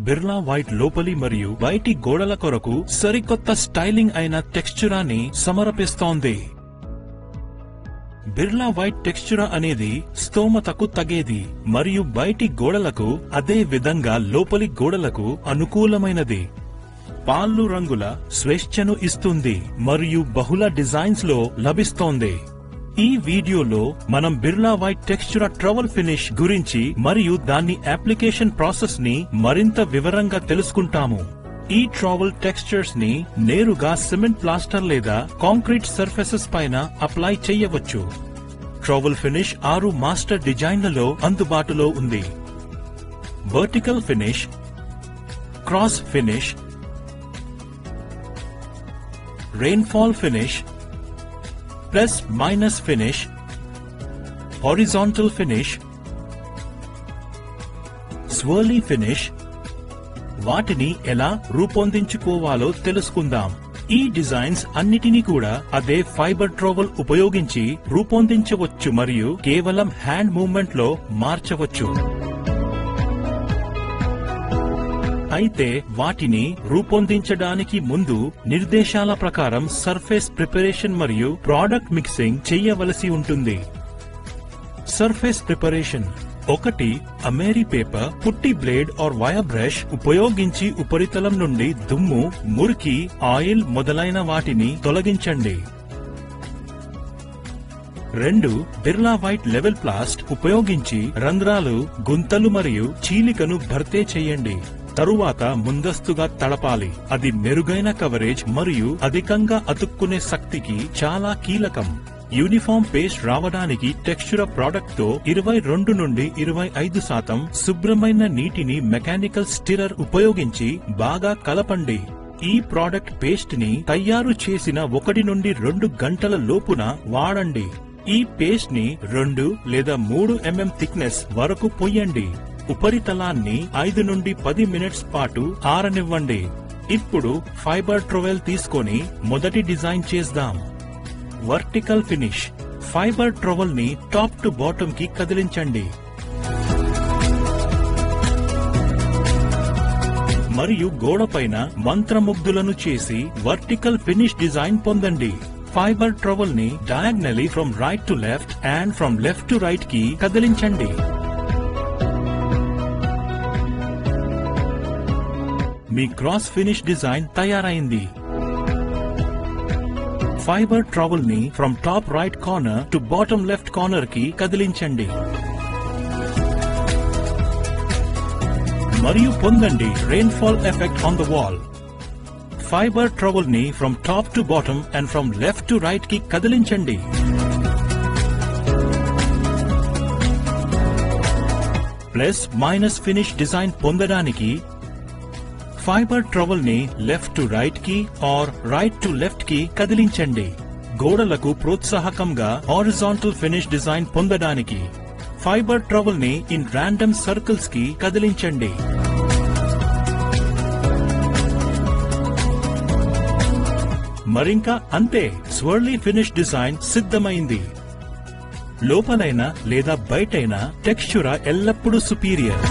Birla white లోపలి మరియు బయటి గోడల కొరకు సరికొత్త స్టైలింగ్ అయిన టెక్స్చరాన్ని సమర్పిస్తోంది. బిర్లా వైట్ టెక్స్చర్ అనేది స్తోమతకు తగేది మరియు బయటి గోడలకు అదే విధంగా లోపలి గోడలకు అనుకూలమైనది. పాలు రంగుల స్వేచ్ఛను ఇస్తుంది మరియు బహుళ డిజైన్స్ లో లభిస్తోంది. ఈ వీడియోలో మనం బిర్లా వైట్ టెక్స్చర్ ట్రవల్ ఫినిష్ గురించి మరియు దాని అప్లికేషన్ ప్రాసెస్ ని మరింత వివరంగా తెలుసుకుంటాము. ఈ ట్రవల్ టెక్స్చర్స్ ని నేరుగా సిమెంట్ ప్లాస్టర్ లేదా కాంక్రీట్ సర్ఫేసెస్ పైన అప్లై చేయవచ్చు. ట్రవల్ ఫినిష్ 6 మాస్టర్ డిజైన్లలో అందుబాటులో ఉంది. Vertical finish, cross finish, rainfall finish, plus minus finish, horizontal finish, swirly finish. వాటిని ఎలా రూపొందించుకోవాలో తెలుసుకుందాం. ఈ డిజైన్స్ అన్నిటినీ కూడా అదే ఫైబర్ ట్రవల్ ఉపయోగించి రూపొందించవచ్చు మరియు కేవలం హ్యాండ్ మూవ్మెంట్ లో మార్చవచ్చు. అయితే వాటిని రూపొందించడానికి ముందు నిర్దేశాల ప్రకారం సర్ఫేస్ ప్రిపరేషన్ మరియు ప్రాడక్ట్ మిక్సింగ్ చేయవలసి ఉంటుంది. Surface preparation 1. అమేరీ పేపర్, పుట్టి బ్లేడ్ ఆర్ వైర్ బ్రష్ ఉపయోగించి ఉపరితలం నుండి దుమ్ము, మురికి, ఆయిల్ మొదలైన వాటిని తొలగించండి. 2. బిర్లా వైట్ లెవెల్ ప్లాస్ట్ ఉపయోగించి రంధ్రాలు, గుంతలు మరియు చీలికను భర్తీ చేయండి. తరువాత ముందస్తుగా తడపాలి. అది మెరుగైన కవరేజ్ మరియు అధికంగా అతుక్కునే శక్తికి చాలా కీలకం. యూనిఫామ్ పేస్ట్ రావడానికి టెక్స్చర్ ప్రాడక్ట్ తో 22 నుండి 25% శుభ్రమైన నీటిని మెకానికల్ స్టిరర్ ఉపయోగించి బాగా కలపండి. ఈ ప్రాడక్ట్ పేస్ట్ ని తయారు చేసిన 1 నుండి 2 గంటల లోపున వాడండి. ఈ పేస్ట్ ని 2 లేదా 3 mm థిక్నెస్ వరకు పొయ్యండి. ఉపరితలాన్ని 5 నుండి 10 మినిట్స్ పాటు ఆరనివ్వండి. ఇప్పుడు ఫైబర్ ట్రవెల్ తీసుకొని మొదటి డిజైన్ చేద్దాం. Vertical finish. ఫైబర్ ట్రవల్ ని టాప్ టు బాటమ్ కి కదిలించండి మరియు గోడపైన మంత్రముగ్ధులను చేసి వర్టికల్ ఫినిష్ డిజైన్ పొందండి. ఫైబర్ ట్రవల్ ని diagonally from right to left and from left to right కి కదిలించండి. మీ క్రాస్ ఫినిష్ డిజైన్ తయారైంది. ఫైబర్ ట్రవల్ ని from top right corner to bottom left corner కి కదిలించండి మరియు పొందండి rainfall effect on the wall. Fibre trowel ని from top to bottom and from left to right కి కదిలించండి. ప్లస్ మైనస్ ఫినిష్ డిజైన్ పొందడానికి ఫైబర్ ట్రవల్ ని లెఫ్ట్ టు రైట్ కి ఆర్ రైట్ టు లెఫ్ట్ కి కదిలించండి. గోడలకు ప్రోత్సాహకంగా హారిజాంటల్ ఫినిష్ డిజైన్ పొందడానికి fibre trowel ని ఇన్ రాండమ్ సర్కిల్స్ కి కదిలించండి. మరింకా అంతే, స్వర్లీ ఫినిష్ డిజైన్ సిద్ధమైంది. లోపలైనా లేదా బయటైనా టెక్స్చర్ ఎల్లప్పుడూ సుపీరియర్.